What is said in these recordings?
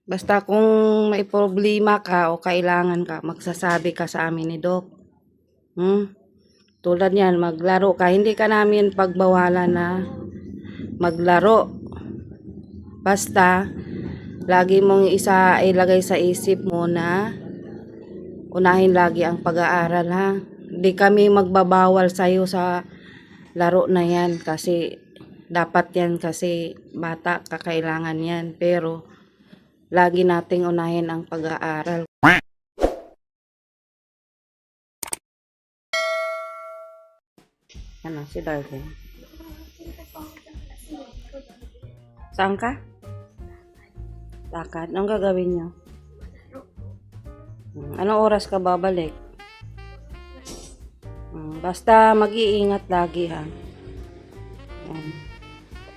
Basta kung may problema ka o kailangan ka, magsasabi ka sa amin ni Doc. Tulad yan, maglaro ka. Hindi ka namin pagbawalan na maglaro. Basta, lagi mong ilagay sa isip mo na unahin lagi ang pag-aaral, ha. Hindi kami magbabawal sa'yo sa laro na yan kasi dapat yan kasi bata kakailangan yan. Pero lagi nating unahin ang pag-aaral. Ano, si Darwin? Saan ka? Lakad? Anong gagawin nyo? Anong oras ka babalik? Basta mag-iingat lagi, ha.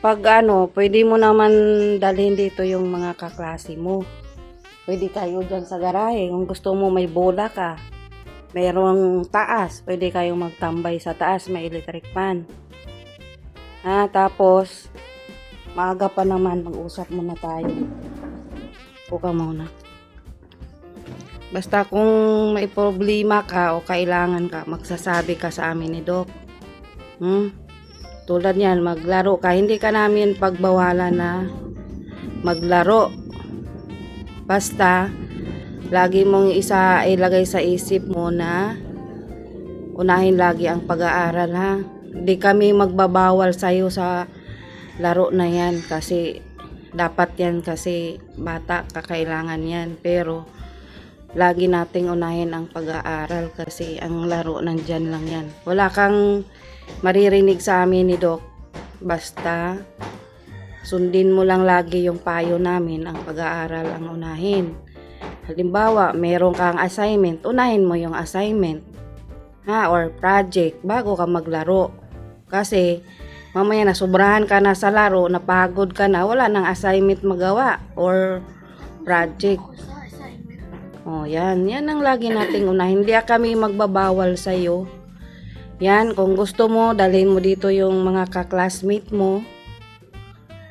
Pag pwede mo naman dalhin dito yung mga kaklase mo. Pwede kayo dyan sa garahe. Kung gusto mo may bola ka, mayroong taas, pwede kayong magtambay sa taas, may electric fan. Tapos, maaga pa naman, mag-usap muna tayo. Puka muna. Basta kung may problema ka o kailangan ka, magsasabi ka sa amin ni Doc. Tulad yan, maglaro ka. Hindi ka namin pagbawalan na maglaro. Basta, lagi mong ilagay sa isip mo na unahin lagi ang pag-aaral, ha. Hindi kami magbabawal sa'yo sa laro na yan kasi dapat yan kasi bata kakailangan yan. Pero lagi nating unahin ang pag-aaral kasi ang laro nandyan lang yan. Wala kang maririnig sa amin ni Doc. Basta sundin mo lang lagi yung payo namin, ang pag-aaral ang unahin. Halimbawa, meron kang assignment, unahin mo yung assignment, or project bago ka maglaro. Kasi mamaya nasobrahan ka na sa laro, napagod ka na, wala nang assignment magawa or project. Yan ang lagi nating unahin. Hindi kami magbabawal sa iyo. Yan, kung gusto mo, dalhin mo dito yung mga ka-classmate mo.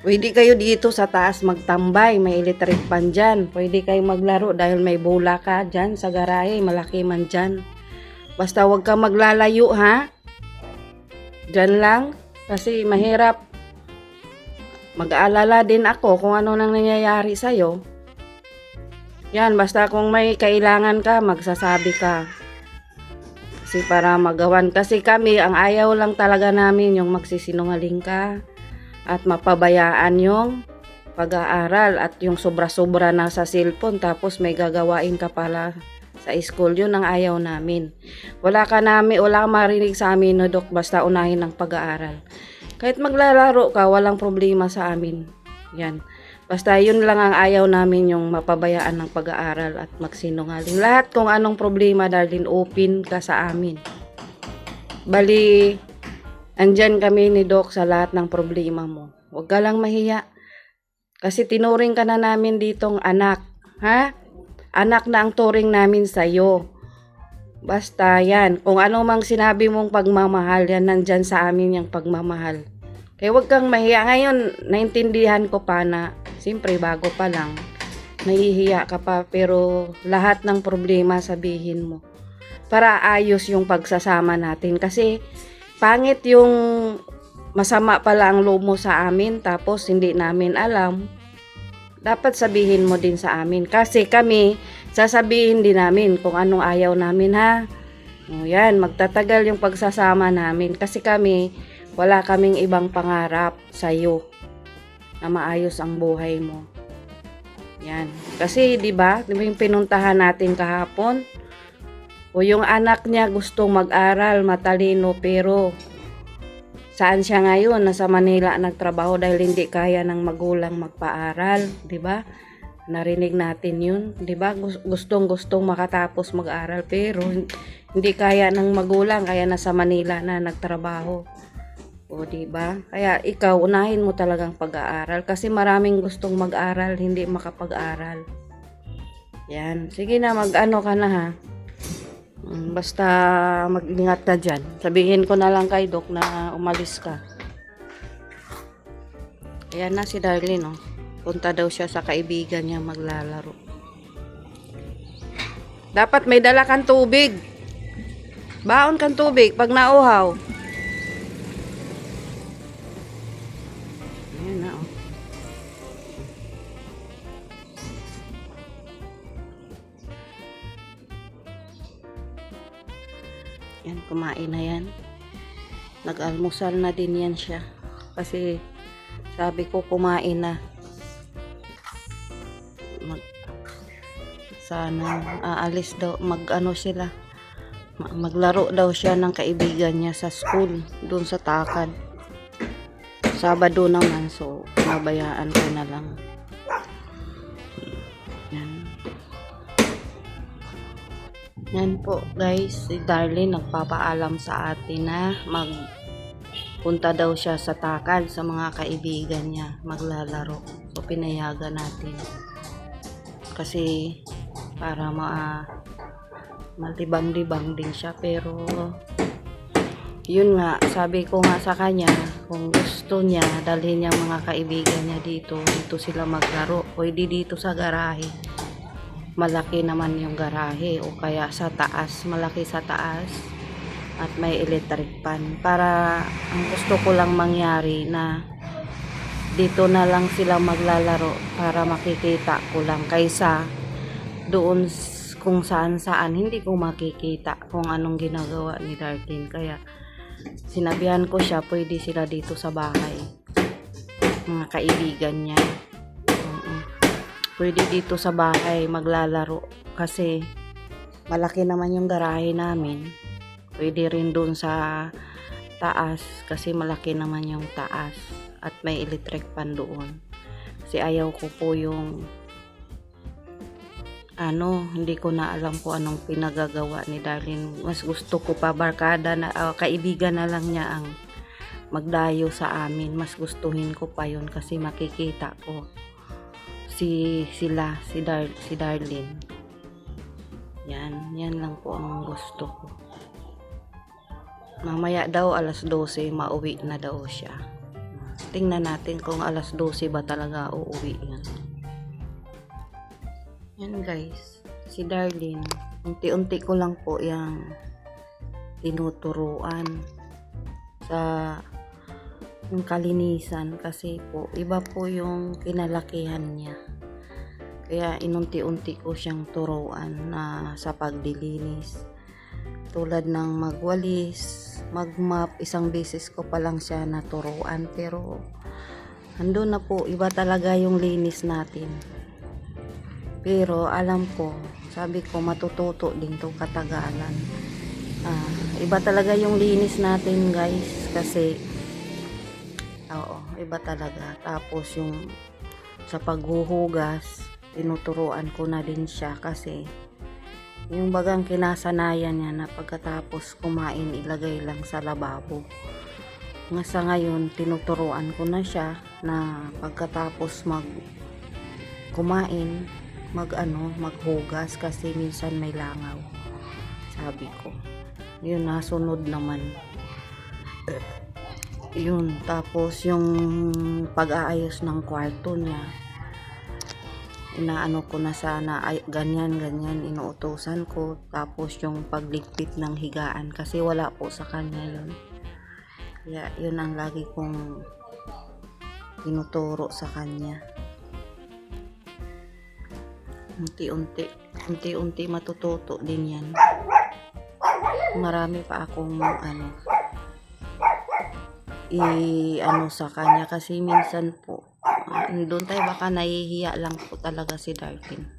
Pwede kayo dito sa taas magtambay, may electric fan dyan. Pwede kayo maglaro dahil may bola ka dyan sa garahe, malaki man dyan. Basta wag ka maglalayo, ha? Dyan lang, kasi mahirap. Mag-aalala din ako kung ano nang nangyayari sa'yo. Yan, basta kung may kailangan ka, magsasabi ka. Kasi para magawan. Kasi kami, ang ayaw lang talaga namin yung magsisinungaling ka at mapabayaan yung pag-aaral at yung sobra-sobra na sa cellphone tapos may gagawain ka pala sa school. Yun ang ayaw namin. Wala kang marinig sa amin, no, Doc, basta unahin ang pag-aaral. Kahit maglalaro ka, walang problema sa amin. Yan. Basta yun lang ang ayaw namin, yung mapabayaan ng pag-aaral at magsinungaling. Lahat kung anong problema, darling, open ka sa amin. Bali, andyan kami ni Doc sa lahat ng problema mo. Huwag ka lang mahiya. Kasi tinuring ka na namin ditong anak. Ha? Anak na ang turing namin sa'yo. Basta yan. Kung ano mang sinabi mong pagmamahal, yan nandyan sa amin yung pagmamahal. Kaya huwag kang mahiya. Ngayon, naintindihan ko pa na, siyempre bago pa lang, nahihiya ka pa. Pero lahat ng problema sabihin mo. Para ayos yung pagsasama natin. Kasi pangit yung masama pala ang loob mo sa amin tapos hindi namin alam. Dapat sabihin mo din sa amin. Kasi kami, sasabihin din namin kung anong ayaw namin, ha. Yan, magtatagal yung pagsasama namin. Kasi kami, wala kaming ibang pangarap sa iyo na maayos ang buhay mo. Yan. Kasi, di ba yung pinuntahan natin kahapon? O yung anak niya gustong mag-aral, matalino, pero saan siya ngayon? Nasa Manila nagtrabaho dahil hindi kaya ng magulang magpaaral, 'di ba? Narinig natin 'yun, 'di ba? Gustong makatapos mag-aral pero hindi kaya ng magulang kaya nasa Manila na nagtrabaho. O 'di ba? Kaya ikaw unahin mo talagang pag-aaral kasi maraming gustong mag-aral, hindi makapag-aral. Yan, sige na mag-ano ka na, ha. Basta mag-ingat ka dyan. Sabihin ko na lang kay Doc na umalis ka. Ayan na si Darlene, oh. Punta daw siya sa kaibigan niya maglalaro. Dapat may dala kang tubig. Baon kang tubig pag nauhaw. Ayan na, oh. Yan, kumain na yan. Nag-almusal na din yan siya. Kasi sabi ko kumain na. Sana aalis daw, mag-ano sila. Maglaro daw siya ng kaibigan niya sa school, doon sa Takad. Sabado naman, so nabayaan ko na lang. Yan. Yan po guys, si Darlene nagpapaalam sa atin na magpunta daw siya sa Takad sa mga kaibigan niya, maglalaro. So pinayagan natin. Kasi para malibang-libang din siya, pero yun nga, sabi ko nga sa kanya, kung gusto niya dalhin niya mga kaibigan niya dito sila maglaro, pwede dito sa garahe. Malaki naman yung garahe, o kaya sa taas, malaki sa taas, at may electric pan. Para ang gusto ko lang mangyari na dito na lang sila maglalaro, para makikita ko lang, kaysa doon kung saan hindi ko makikita kung anong ginagawa ni Darlene. Kaya sinabihan ko siya, pwede sila dito sa bahay, mga kaibigan niya. Pwede dito sa bahay maglalaro, kasi malaki naman yung garahe namin. Pwede rin doon sa taas, kasi malaki naman yung taas, at may electric pan doon. Kasi ayaw ko po yung hindi ko na alam po anong pinagagawa ni Darlene. Mas gusto ko pa barkada na kaibigan na lang niya ang magdayo sa amin. Mas gustuhin ko pa yun, kasi makikita ko si Darlene. Yan lang po ang gusto ko. Mamaya daw alas 12 mauwi na daw siya. Tingnan natin kung alas 12 ba talaga uuwi yan. Yan guys, si Darlene, unti-unti ko lang po yung tinuturuan sa yung kalinisan, kasi po iba po yung kinalakihan niya. Kaya inunti-unti ko siyang turuan na sa pagdilinis. Tulad ng magwalis, magmap, isang beses ko pa lang siya naturuan, pero andun na po, iba talaga yung linis natin. Pero alam ko, sabi ko matututo din to katagalan. Iba talaga yung linis natin guys, kasi iba talaga. Tapos yung sa paghuhugas, tinuturuan ko na din siya, kasi yung bagang kinasanayan niya na pagkatapos kumain ilagay lang sa lababo. Nga sa ngayon, tinuturuan ko na siya na pagkatapos kumain, maghugas, kasi minsan may langaw. Sabi ko, yun, nasunod naman. Yun, tapos yung pag-aayos ng kwarto niya, inaano ko na sana, ganyan, inuutosan ko. Tapos yung pagligpit ng higaan, kasi wala po sa kanya yun. Kaya yun ang lagi kong tinuturo sa kanya. Unti-unti matututo din yan. Marami pa akong sa kanya, kasi minsan po doon tayo baka nahihiya lang po talaga si Darlene,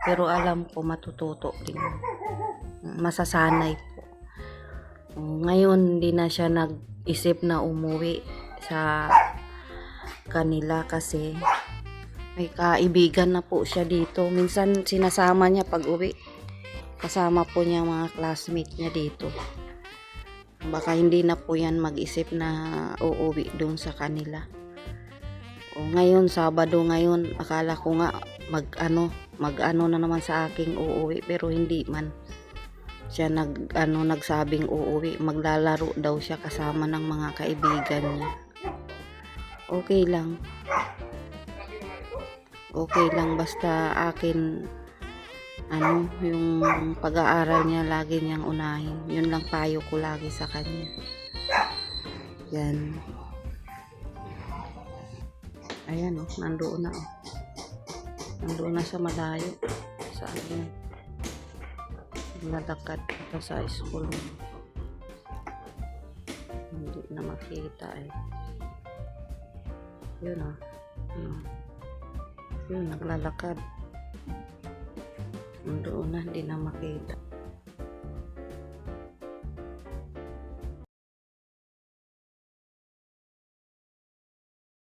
pero alam ko matututo din, masasanay po. Ngayon hindi na siya nag-isip na umuwi sa kanila, kasi may kaibigan na po siya dito. Minsan sinasama niya pag uwi, kasama po niya mga classmate niya dito. Baka hindi na po yan mag-isip na uuwi doon sa kanila. Ngayon Sabado, ngayon akala ko nga mag-ano na naman sa aking uuwi, pero hindi man siya nagsabing uuwi. Maglalaro daw siya kasama ng mga kaibigan niya. Okay lang. okay lang basta akin yung pag-aaral niya lagi niyang unahin. Yun lang payo ko lagi sa kanya. Yan. Ayan nandoon na Nandoon na sa malayo. Sa naglalakad pa sa school. Hindi na makita Yun Yun, naglalakad. Doon na, hindi na makita.